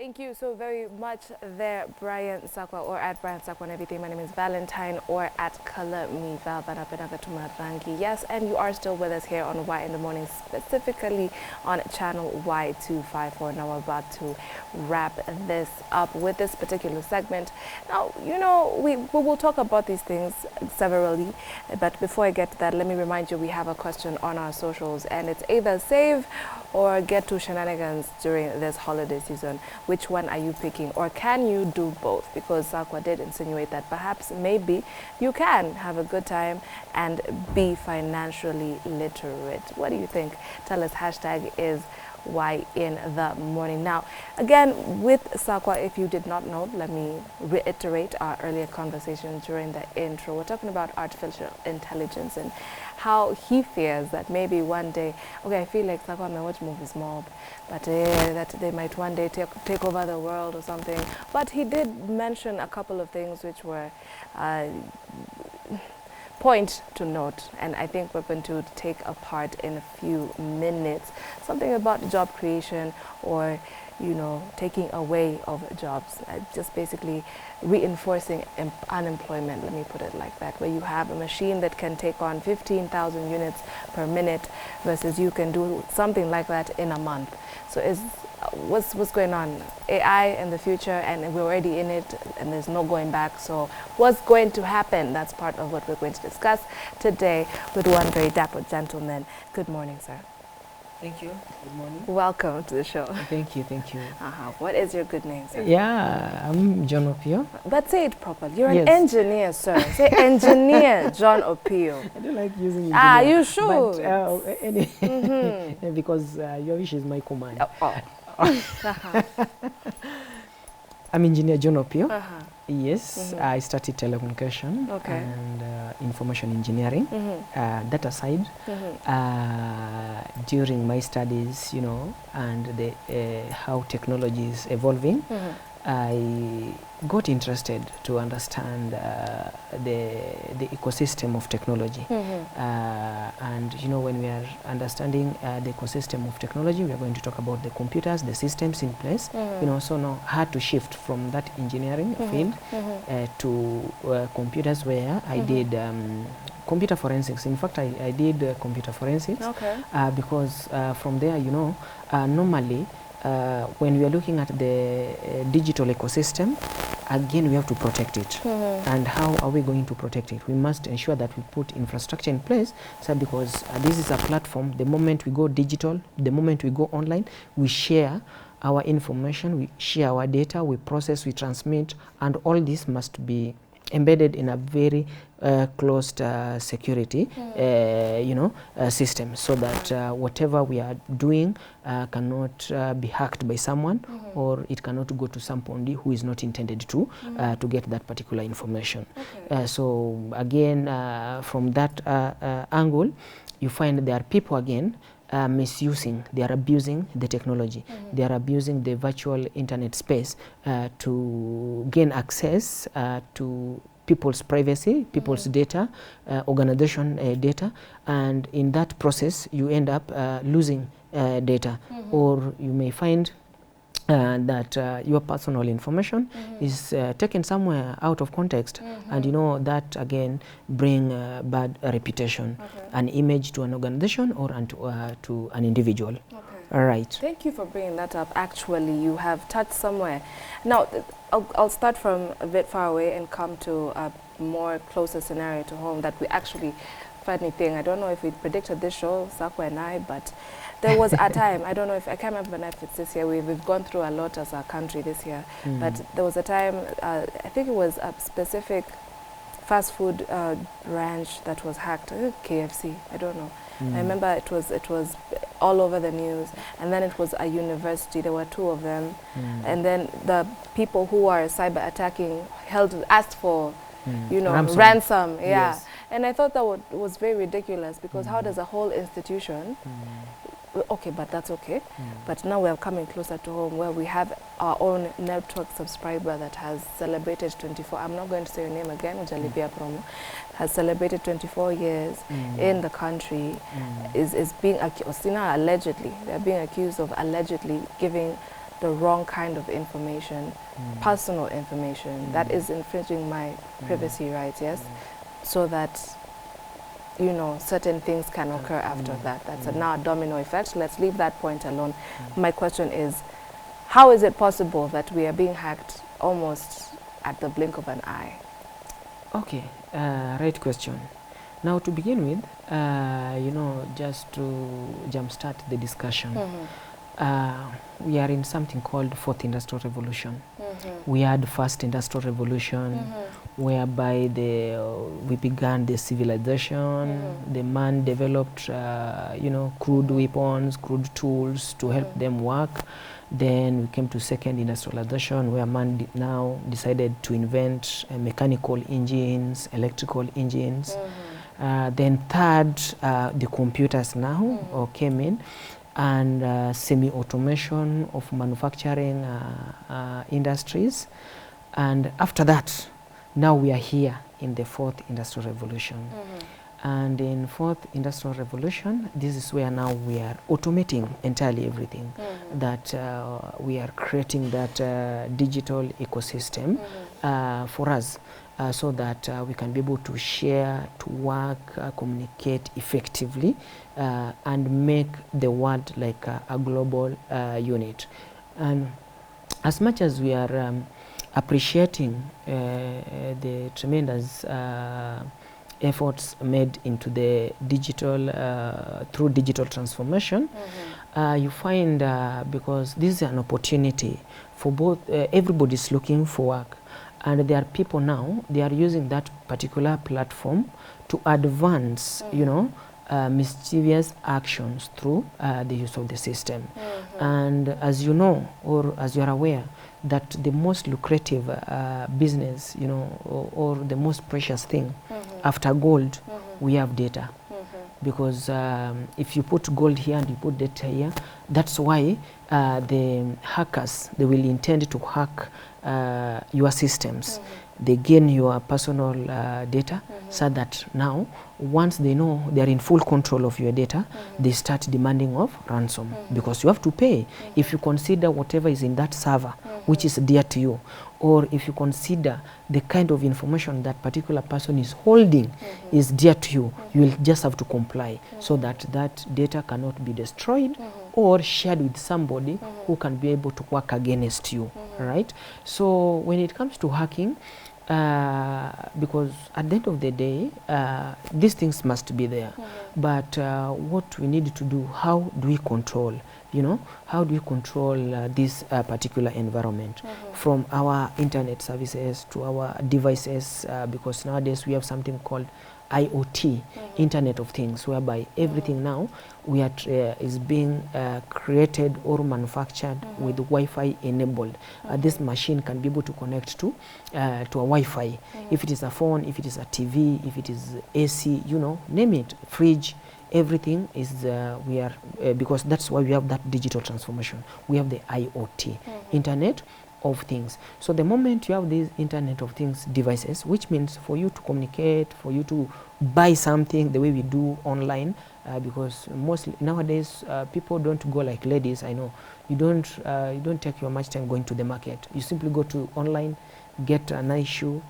Thank you so very much there, Brian Sakwa, or at Brian Sakwa and everything. My name is Valentine, or at Color Me Val. Yes, and you are still with us here on Y in the Morning, specifically on channel Y254. Now we're about to wrap this up with this particular segment. Now, you know, we will talk about these things severally, but before I get to that, let me remind you we have a question on our socials, and it's either save or get to shenanigans during this holiday season. Which one are you picking, or can you do both? Because Sakwa did insinuate that perhaps maybe you can have a good time and be financially literate. What do you think? Tell us. Hashtag is Y in the Morning. Now, again, with Sakwa, if you did not know, let me reiterate our earlier conversation during the intro. We're talking about artificial intelligence and how he fears that maybe one day, okay, I feel like Sakwa may watch movies mob, but that they might one day take over the world or something. But he did mention a couple of things which were point to note, and I think we're going to take a part in a few minutes. Something about job creation, or you know, taking away of jobs, just basically reinforcing unemployment, let me put it like that, where you have a machine that can take on 15,000 units per minute versus you can do something like that in a month. So what's going on? AI in the future, and we're already in it, and there's no going back. So what's going to happen? That's part of what we're going to discuss today with one very dapper gentleman. Good morning, sir. Thank you. Good morning. Welcome to the show. Thank you. Thank you. What is your good name, sir? Yeah, I'm John Kopiyo. But say it properly. You're an engineer, sir. Say engineer John Kopiyo. I don't like using engineer. You should. But, because your wish is my command. I'm engineer John Kopiyo. Yes, I studied telecommunication and information engineering, that aside. During my studies, you know, and how technology is evolving, I got interested to understand the ecosystem of technology. And you know, when we are understanding the ecosystem of technology, we are going to talk about the computers, the systems in place. You know, so now I had to shift from that engineering field to computers, where I did computer forensics. In fact, I did computer forensics because from there, you know, normally when we are looking at the digital ecosystem, again, we have to protect it. And how are we going to protect it? We must ensure that we put infrastructure in place, so because this is a platform. The moment we go digital, the moment we go online, we share our information, we share our data, we process, we transmit, and all this must be embedded in a very closed security you know, system, so that whatever we are doing cannot be hacked by someone, or it cannot go to somebody who is not intended to get that particular information. So again, from that angle, you find there are people again misusing, they are abusing the technology, they are abusing the virtual internet space to gain access to people's privacy, people's data, organization data, and in that process you end up losing data, or you may find that your personal information is taken somewhere out of context, and you know, that again bring bad reputation, an image to an organization, or to an individual. All right. Thank you for bringing that up. Actually, you have touched somewhere. Now, I'll start from a bit far away and come to a more closer scenario to home that we actually, funny thing, I don't know if we predicted this show, Sakwa and I, but there was a time, I don't know if, I can't remember if it's this year, we've gone through a lot as a country this year, but there was a time, I think it was a specific fast food branch that was hacked, KFC, I don't know. I remember it was all over the news, and then it was a university. There were two of them, and then the people who are cyber attacking asked for, you know, ransom. Yes. And I thought that was very ridiculous, because how does a whole institution? Okay, but that's okay. But now we're coming closer to home, where we have our own network subscriber that has celebrated 24, I'm not going to say your name again, Ujalibia Promo, has celebrated 24 years in the country, is being accused, allegedly, they're being accused of allegedly giving the wrong kind of information, personal information, that is infringing my privacy rights, yes? So that, you know, certain things can occur after that. That's now a domino effect. Let's leave that point alone. My question is, how is it possible that we are being hacked almost at the blink of an eye? Okay, right question. Now, to begin with, you know, just to jumpstart the discussion, we are in something called Fourth Industrial Revolution. We had First Industrial Revolution, whereby we began the civilization. The man developed, you know, crude weapons, crude tools to help them work. Then we came to Second Industrialization, where man now decided to invent mechanical engines, electrical engines. Then third, the computers now came in, and semi-automation of manufacturing industries. And after that, now we are here in the Fourth Industrial Revolution. And in Fourth Industrial Revolution, this is where now we are automating entirely everything. That we are creating that digital ecosystem for us, so that we can be able to share, to work, communicate effectively, and make the world like a global unit. And as much as we are appreciating the tremendous efforts made into the digital, through digital transformation, you find, because this is an opportunity for both, everybody's looking for work, and there are people now, they are using that particular platform to advance, you know, mischievous actions through the use of the system. And as you know, or as you are aware, that the most lucrative business, you know, or the most precious thing after gold, we have data. Because if you put gold here and you put data here, that's why the hackers, they will intend to hack your systems. They gain your personal data, so that now, once they know they are in full control of your data, they start demanding of ransom, because you have to pay. If you consider whatever is in that server, which is dear to you, or if you consider the kind of information that particular person is holding is dear to you, you will just have to comply, so that that data cannot be destroyed or shared with somebody who can be able to work against you, right? So when it comes to hacking, because at the end of the day, these things must be there. But what we need to do, how do we control, you know, how do we control this particular environment, from our internet services to our devices, because nowadays we have something called IoT, Internet of Things, whereby everything now we are is being created or manufactured with Wi-Fi enabled. This machine can be able to connect to a Wi-Fi. If it is a phone, if it is a TV, if it is AC, you know, name it, fridge, everything is we are because that's why we have that digital transformation. We have the IoT, Internet of Things. So the moment you have these Internet of Things devices, which means for you to communicate, for you to buy something the way we do online, because mostly nowadays people don't go like ladies. I know you don't take your much time going to the market. You simply go to online, get a nice shoe,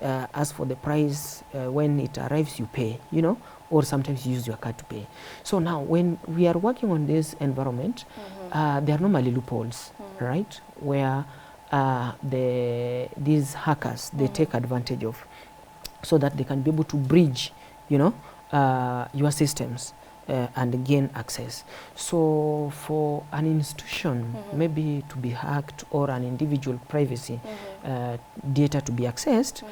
ask for the price, when it arrives you pay, you know, or sometimes you use your card to pay. So now when we are working on this environment, there are normally loopholes, right, where these hackers, they take advantage of, so that they can be able to bridge, you know, your systems and gain access. So for an institution maybe to be hacked, or an individual privacy data to be accessed,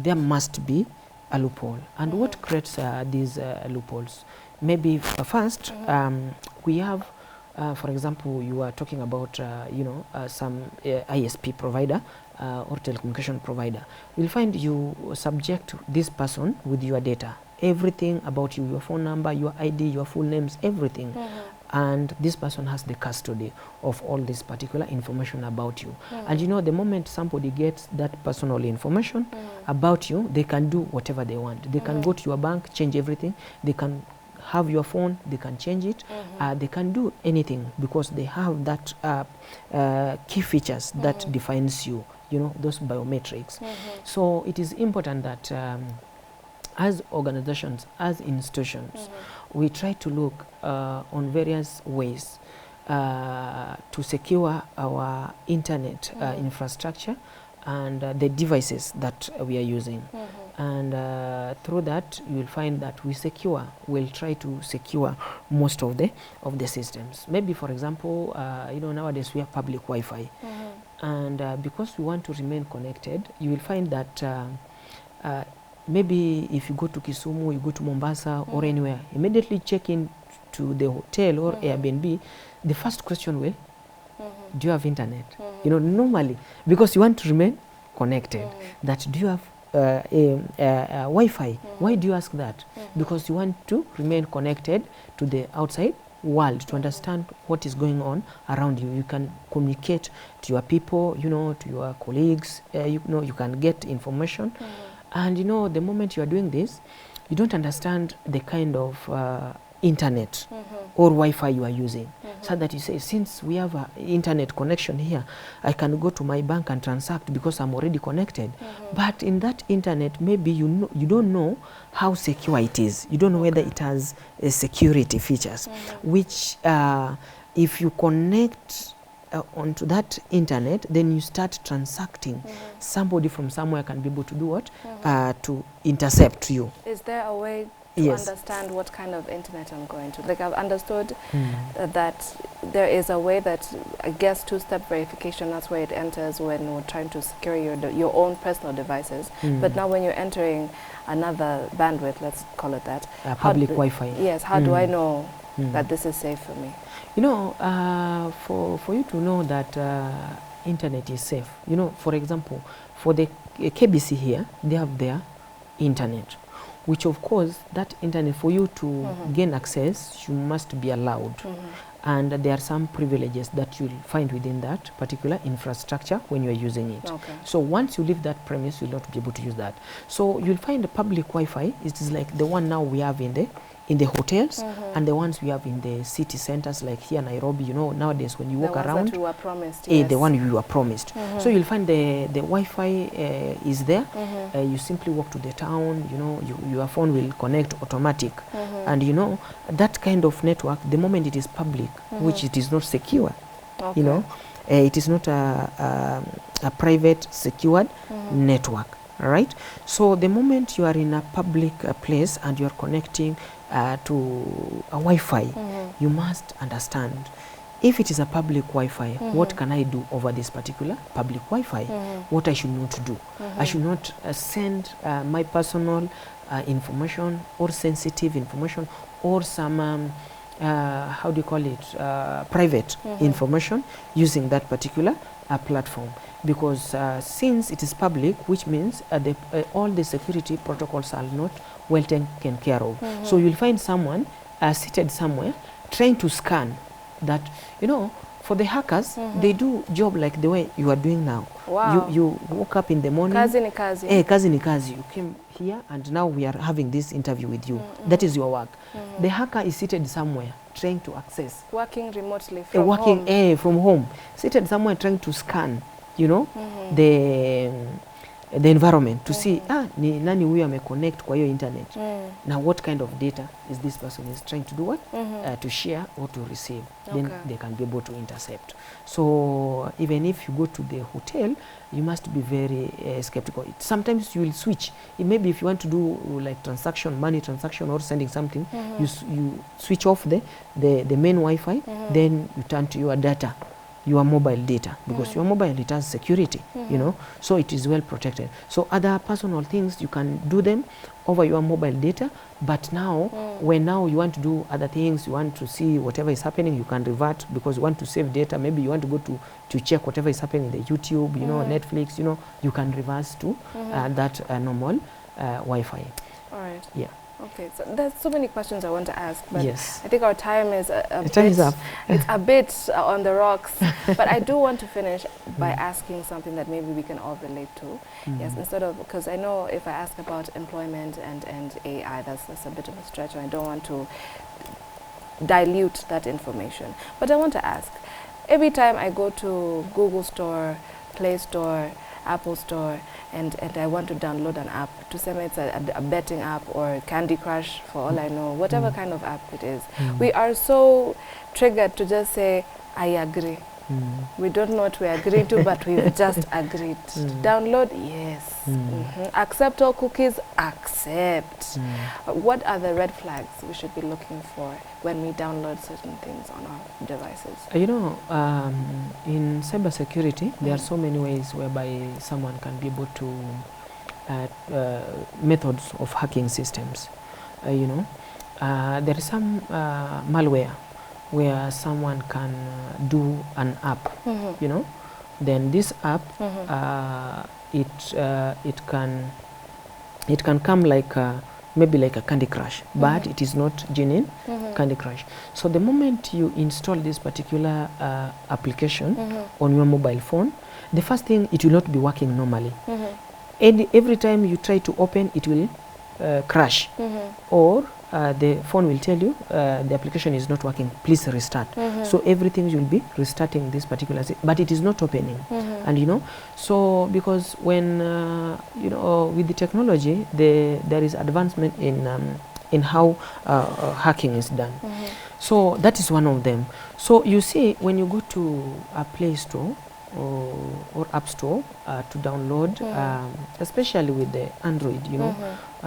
there must be a loophole. And what creates these loopholes? Maybe first, we have for example, you are talking about you know, some ISP provider or telecommunication provider. You'll find you subject this person with your data, everything about you, your phone number, your ID, your full names, everything. And this person has the custody of all this particular information about you. And you know, the moment somebody gets that personal information about you, they can do whatever they want. They can go to your bank, change everything. They can have your phone, they can change it. They can do anything because they have that key features that defines you, you know, those biometrics. So it is important that as organizations, as institutions, we try to look on various ways to secure our internet infrastructure and the devices that we are using. And through that, you will find that we'll try to secure most of the systems. Maybe, for example, you know, nowadays we have public Wi-Fi. And because we want to remain connected, you will find that maybe if you go to Kisumu, you go to Mombasa or anywhere, immediately check in to the hotel or Airbnb, the first question will, do you have internet? You know, normally, because you want to remain connected, that do you have Wi-Fi? Why do you ask that? Because you want to remain connected to the outside world, to understand what is going on around you. You can communicate to your people, you know, to your colleagues, you know, you can get information. And you know, the moment you are doing this, you don't understand the kind of internet or Wi-Fi you are using. So that you say, since we have an internet connection here, I can go to my bank and transact because I'm already connected. But in that internet, maybe you don't know how secure it is. You don't know whether it has security features, which if you connect onto that internet, then you start transacting. Somebody from somewhere can be able to do what? To intercept you. Is there a way to understand what kind of internet I'm going to? Like, I've understood that there is a way that, I guess, two-step verification, that's where it enters when we're trying to secure your own personal devices. But now when you're entering another bandwidth, let's call it that. Public Wi-Fi. Yes, how do I know that this is safe for me? You know, for you to know that internet is safe, you know, for example, for the KBC here, they have their internet, which of course, that internet, for you to gain access, you must be allowed. And there are some privileges that you'll find within that particular infrastructure when you're using it. So once you leave that premise, you'll not be able to use that. So you'll find the public Wi-Fi, it is like the one now we have in the hotels and the ones we have in the city centers, like here Nairobi. You know, nowadays when you walk around, that we were promised, the one you were promised. So you'll find the Wi-Fi is there. You simply walk to the town, you know, your phone will connect automatic. And you know, that kind of network, the moment it is public, which it is not secure, you know, it is not a private secured network. All right. So the moment you are in a public place and you are connecting to a Wi-Fi, you must understand, if it is a public Wi-Fi, what can I do over this particular public Wi-Fi? What I should not do. I should not send my personal information or sensitive information or some how do you call it, private information using that particular platform. Because since it is public, which means all the security protocols are not well taken care of. So you'll find someone seated somewhere trying to scan that, you know, for the hackers, they do job like the way you are doing now. Wow. You woke up in the morning. Kazi ni kazi. Kazi ni kazi. You came here and now we are having this interview with you. That is your work. The hacker is seated somewhere trying to access. Working remotely from home. From home. Seated somewhere trying to scan, you know, the environment to see, ni nani huyu ameconnect kwa hiyo internet. Now what kind of data is this person is trying to do what? To share or to receive. Then they can be able to intercept. So even if you go to the hotel, you must be very skeptical. Sometimes you will switch. Maybe if you want to do like transaction, money transaction or sending something, you switch off the main Wi-Fi, then you turn to your data, your mobile data, because your mobile, it has security, you know, so it is well protected. So other personal things, you can do them over your mobile data, but now, when now you want to do other things, you want to see whatever is happening, you can revert because you want to save data. Maybe you want to go to check whatever is happening in the YouTube, you know, Netflix, you know, you can reverse to that normal Wi-Fi. All right. Yeah. Okay, so there's so many questions I want to ask, but Yes. I think our time is Time is up. It's a bit on the rocks. But I do want to finish by asking something that maybe we can all relate to. Yes, instead of, because I know if I ask about employment and AI, that's a bit of a stretch, and I don't want to dilute that information. But I want to ask, every time I go to Google Store, Play Store, Apple Store, and I want to download an app, to say it's a betting app or Candy Crush, for all I know, whatever kind of app it is, we are so triggered to just say, I agree. We don't know what we agree to, but we've just agreed. Download, yes. Accept all cookies, accept. What are the red flags we should be looking for when we download certain things on our devices? You know, in cybersecurity, there are so many ways whereby someone can be able to methods of hacking systems. You know, there is some malware where someone can do an app, you know, then this app it can come like maybe like a Candy Crush, but it is not genuine Candy Crush. So the moment you install this particular application on your mobile phone, the first thing, it will not be working normally. And every time you try to open, it will crash, or the phone will tell you the application is not working, please restart. So everything will be restarting this particular but it is not opening. And you know, so because when you know, with the technology, there is advancement in how hacking is done. So that is one of them. So you see, when you go to a Play Store or App Store to download, especially with the Android, you know,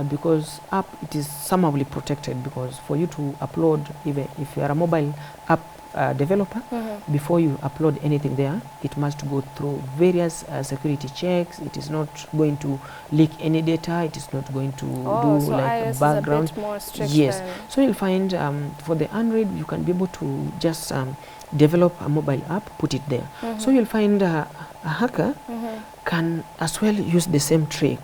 because app, it is somehow protected, because for you to upload, even if you are a mobile app developer, before you upload anything there, it must go through various security checks. It is not going to leak any data. It is not going to do so like iOS background. is a bit more strict. Yes. Than So you'll find for the Android, you can be able to just develop a mobile app, put it there. So you'll find a hacker can as well use the same trick,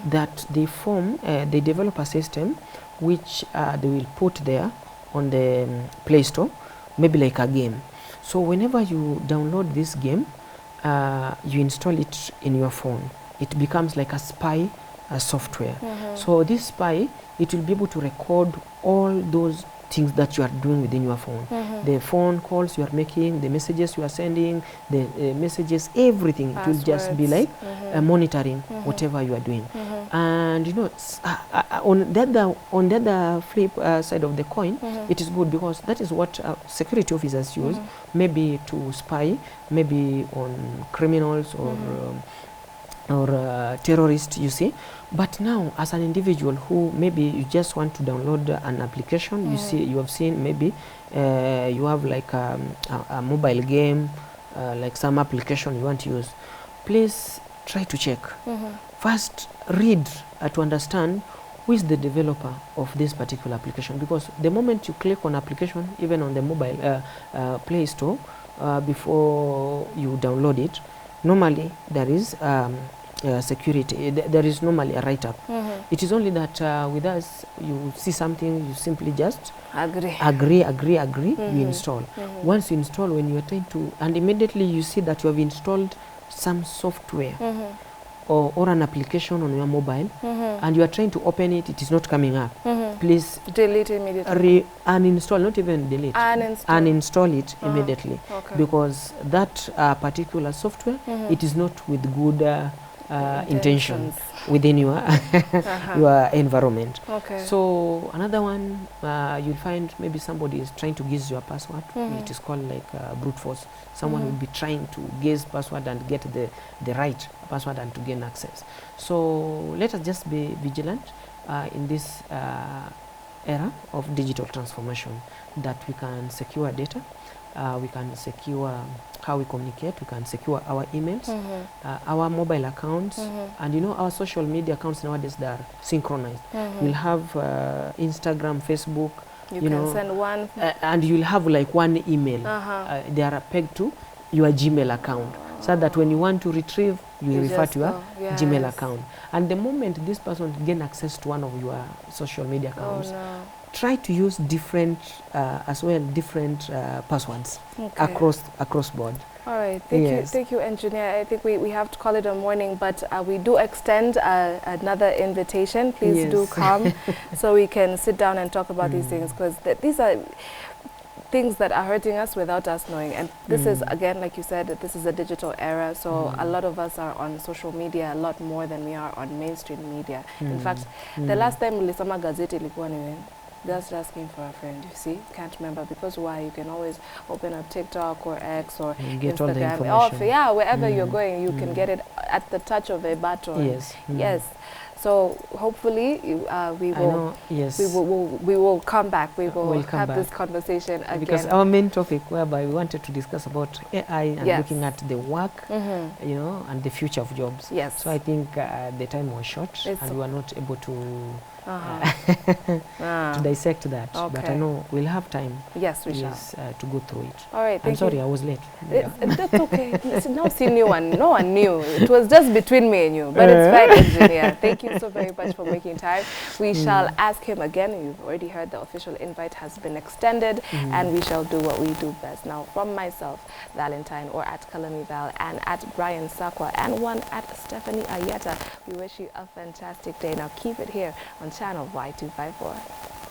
that they form, they develop a system which they will put there on the Play Store, maybe like a game. So whenever you download this game, you install it in your phone, it becomes like a spy software. So this spy, it will be able to record all those things that you are doing within your phone. The phone calls you are making, the messages you are sending, the messages, everything. It will just be like monitoring whatever you are doing. And you know, on the other flip side of the coin, it is good, because that is what security officers use, maybe to spy, maybe on criminals or terrorists, you see. But now, as an individual who maybe you just want to download an application, you see, you have seen maybe you have like a mobile game, like some application you want to use, please try to check. First, read to understand who is the developer of this particular application, because the moment you click on application, even on the mobile Play Store, before you download it, normally there is security, there is normally a write-up. It is only that with us, you see something, you simply just agree, you install. Once you install, when you are trying to, and immediately you see that you have installed some software or an application on your mobile, and you are trying to open it, it is not coming up. Please delete immediately. Uninstall, not even delete. Uninstall it immediately, because that particular software, it is not with good intention within your your environment. So another one, you'll find maybe somebody is trying to guess your password. It is called like brute force. Someone will be trying to guess password and get the right password and to gain access. So let us just be vigilant in this era of digital transformation, that we can secure data, we can secure how we communicate, we can secure our emails, our mobile accounts, and you know, our social media accounts nowadays, they are synchronized. We'll have Instagram, Facebook, you can know, send one, and you'll have like one email. They are pegged to your Gmail account. so that when you want to retrieve, you refer to your yes. Gmail account. And the moment this person gain access to one of your social media accounts, try to use different different passwords across board. All right, thank you, engineer. I think we have to call it a morning, but we do extend another invitation. Please do come so we can sit down and talk about these things, because these are things that are hurting us without us knowing. And this is, again, like you said, this is a digital era, so a lot of us are on social media a lot more than we are on mainstream media. In fact, the last time nilisoma gazeti ilikuwa ni just asking for a friend, you see, can't remember, because why? You can always open up TikTok or X or get all the Instagram, yeah, wherever you're going, you can get it at the touch of a button. Yes. Yes. So hopefully we will come back. We will have this conversation again. Because our main topic, whereby we wanted to discuss about AI and looking at the work, you know, and the future of jobs. Yes. So I think the time was short, and we were not able to to dissect that. Okay. But I know we'll have time. Yes, we shall. To go through it. All right. I'm sorry, I was late. That's okay. No, see, no one knew. It was just between me and you. But it's fine, engineer. Thank you so very much for making time. We shall ask him again. You've already heard the official invite has been extended, and we shall do what we do best. Now, from myself, Valentine, or at Kalami Val, and at Brian Sakwa, and one at Stephanie Ayeta, we wish you a fantastic day. Now, keep it here on channel Y254.